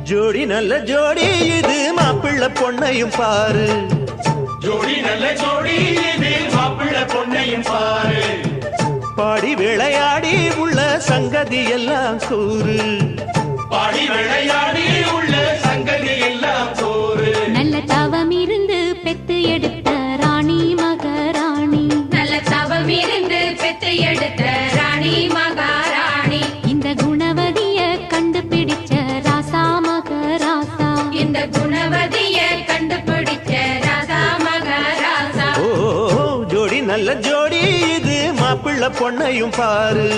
ஜோடி நல்ல ஜோடி இது மாப்பிள்ள பொண்ணையும் பாரு. ஜோடி நல்ல ஜோடி இது மாப்பிள்ள பொண்ணையும் பாரு. பாடி விளையாடி உள்ள சங்கதி எல்லாம் கூறு. பாடி விளையாடி உள்ள சங்கதி எல்லாம் கூறு. நல்ல தவம் இருந்து பெத்து எடுத்த ராணி மகாராணி. நல்ல தவம் இருந்து பெத்து எடுத்த ராணி மகாராணி. இந்த குணவதிய கண்டுபிடிச்ச ராசா மகராசா. இந்த குணவதிய கண்டுபிடிச்ச ராசா மகாராசா. ஓ ஜோடி நல்ல ஜோடி இது மாப்பிள்ள பொண்ணையும் பாரு.